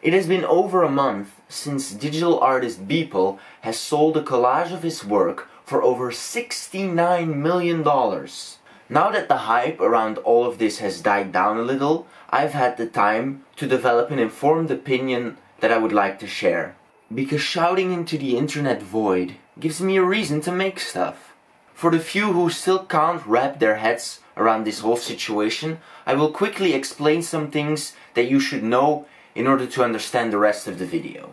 It has been over a month since digital artist Beeple has sold a collage of his work for over $69 million. Now that the hype around all of this has died down a little, I've had the time to develop an informed opinion that I would like to share. Because shouting into the internet void gives me a reason to make stuff. For the few who still can't wrap their heads around this whole situation, I will quickly explain some things that you should know in order to understand the rest of the video.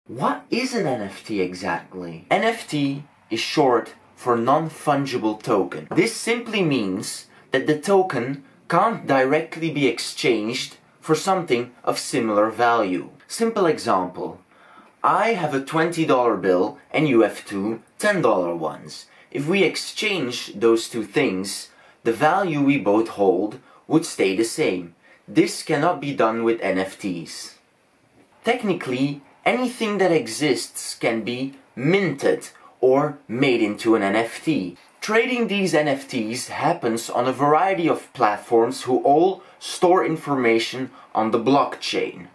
What is an NFT exactly? NFT is short for non-fungible token. This simply means that the token can't directly be exchanged for something of similar value. Simple example. I have a $20 bill and you have two $10 ones. If we exchange those two things, the value we both hold would stay the same. This cannot be done with NFTs. Technically, anything that exists can be minted or made into an NFT. Trading these NFTs happens on a variety of platforms who all store information on the blockchain.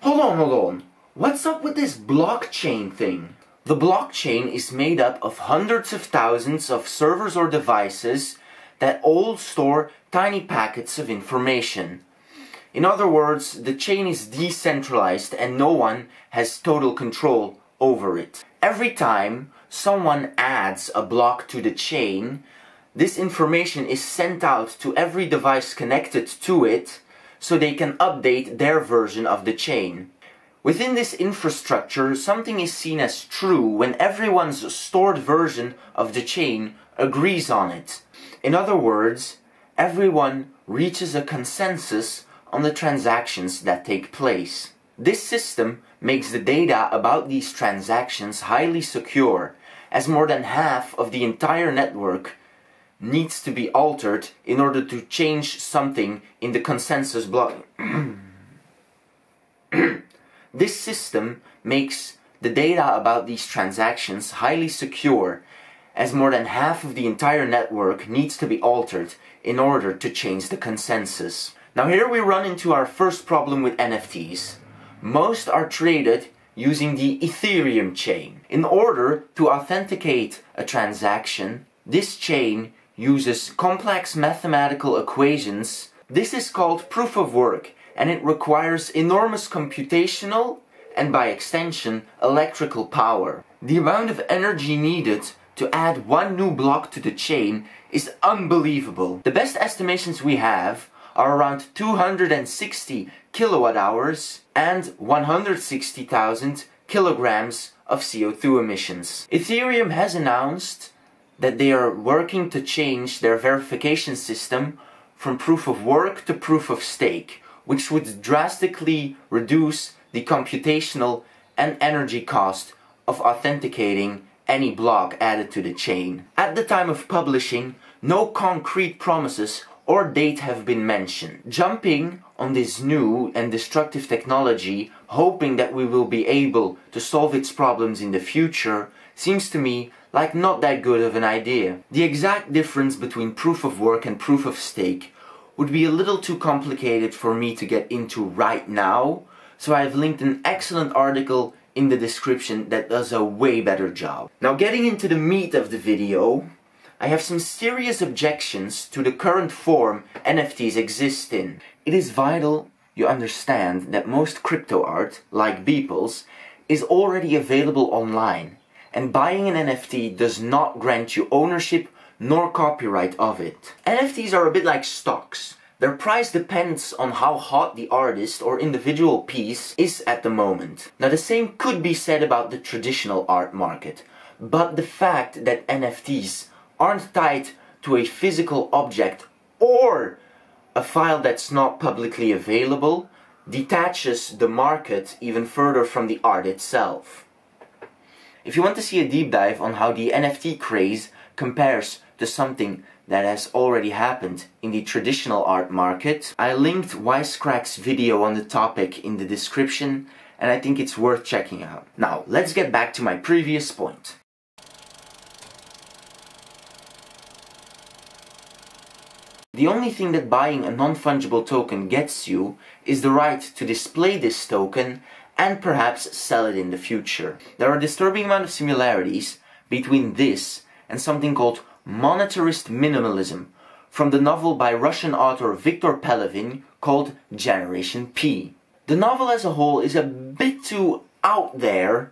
Hold on. What's up with this blockchain thing? The blockchain is made up of hundreds of thousands of servers or devices that all store tiny packets of information. In other words, the chain is decentralized and no one has total control over it. Every time someone adds a block to the chain, this information is sent out to every device connected to it so they can update their version of the chain. Within this infrastructure, something is seen as true when everyone's stored version of the chain agrees on it. In other words, everyone reaches a consensus on the transactions that take place. This system makes the data about these transactions highly secure, as more than half of the entire network needs to be altered in order to change something in the consensus block. This system makes the data about these transactions highly secure, as more than half of the entire network needs to be altered in order to change the consensus. Now here we run into our first problem with NFTs. Most are traded using the Ethereum chain. In order to authenticate a transaction, this chain uses complex mathematical equations. This is called proof of work, and it requires enormous computational and, by extension, electrical power. The amount of energy needed to add one new block to the chain is unbelievable. The best estimations we have are around 260 kilowatt hours and 160,000 kilograms of CO2 emissions. Ethereum has announced that they are working to change their verification system from proof of work to proof of stake, which would drastically reduce the computational and energy cost of authenticating any block added to the chain. At the time of publishing, no concrete promises or date have been mentioned. Jumping on this new and destructive technology, hoping that we will be able to solve its problems in the future, seems to me like not that good of an idea. The exact difference between proof of work and proof of stake would be a little too complicated for me to get into right now, so I have linked an excellent article in the description that does a way better job. Now getting into the meat of the video, I have some serious objections to the current form NFTs exist in. It is vital you understand that most crypto art, like Beeple's, is already available online, and buying an NFT does not grant you ownership nor copyright of it. NFTs are a bit like stocks. Their price depends on how hot the artist or individual piece is at the moment. Now the same could be said about the traditional art market, but the fact that NFTs aren't tied to a physical object or a file that's not publicly available detaches the market even further from the art itself. If you want to see a deep dive on how the NFT craze compares to something that has already happened in the traditional art market, I linked Wisecrack's video on the topic in the description, and I think it's worth checking out. Now, let's get back to my previous point. The only thing that buying a non-fungible token gets you is the right to display this token and perhaps sell it in the future. There are a disturbing amount of similarities between this and something called monetarist minimalism from the novel by Russian author Viktor Pelevin called Generation P. The novel as a whole is a bit too out there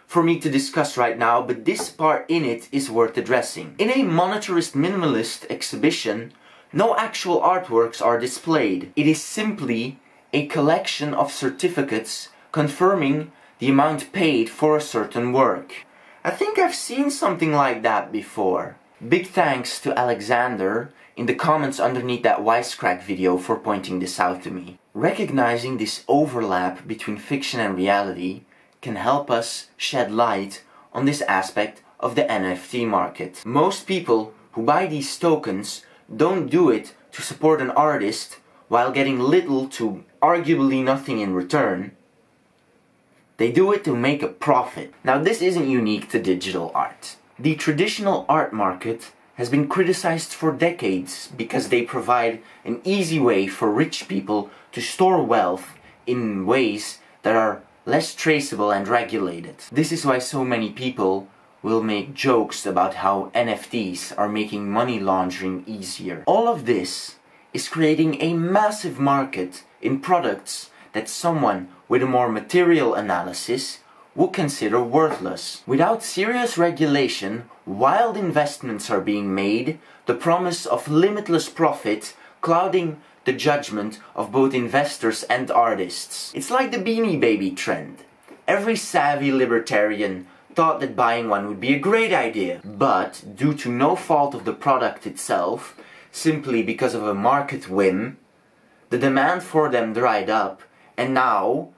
for me to discuss right now, but this part in it is worth addressing. In a monetarist minimalist exhibition, no actual artworks are displayed. It is simply a collection of certificates confirming the amount paid for a certain work. I think I've seen something like that before. Big thanks to Alexander in the comments underneath that Wisecrack video for pointing this out to me. Recognizing this overlap between fiction and reality can help us shed light on this aspect of the NFT market. Most people who buy these tokens don't do it to support an artist while getting little to arguably nothing in return. They do it to make a profit. Now, this isn't unique to digital art. The traditional art market has been criticized for decades because they provide an easy way for rich people to store wealth in ways that are less traceable and regulated. This is why so many people will make jokes about how NFTs are making money laundering easier. All of this is creating a massive market in products that someone with a more material analysis would consider worthless. Without serious regulation, wild investments are being made, the promise of limitless profit clouding the judgment of both investors and artists. It's like the Beanie Baby trend. Every savvy libertarian thought that buying one would be a great idea, but due to no fault of the product itself, simply because of a market whim, the demand for them dried up, and now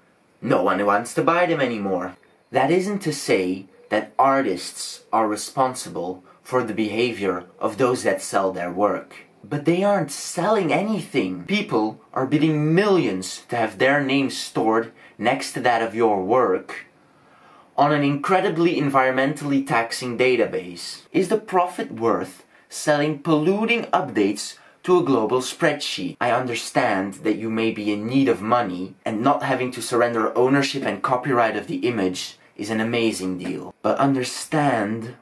no one wants to buy them anymore. That isn't to say that artists are responsible for the behavior of those that sell their work. But they aren't selling anything. People are bidding millions to have their names stored next to that of your work on an incredibly environmentally taxing database. Is the profit worth selling polluting updates to a global spreadsheet? I understand that you may be in need of money, and not having to surrender ownership and copyright of the image is an amazing deal. But understand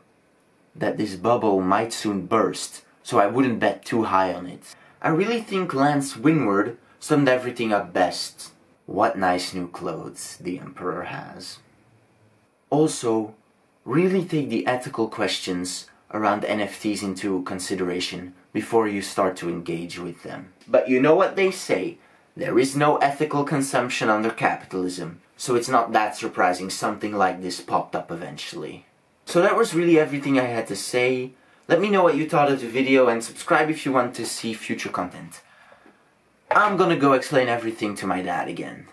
that this bubble might soon burst, so I wouldn't bet too high on it. I really think Lance Wingward summed everything up best. What nice new clothes the Emperor has. Also, really take the ethical questions around NFTs into consideration before you start to engage with them. But you know what they say, there is no ethical consumption under capitalism, so it's not that surprising something like this popped up eventually. So that was really everything I had to say. Let me know what you thought of the video and subscribe if you want to see future content. I'm gonna go explain everything to my dad again.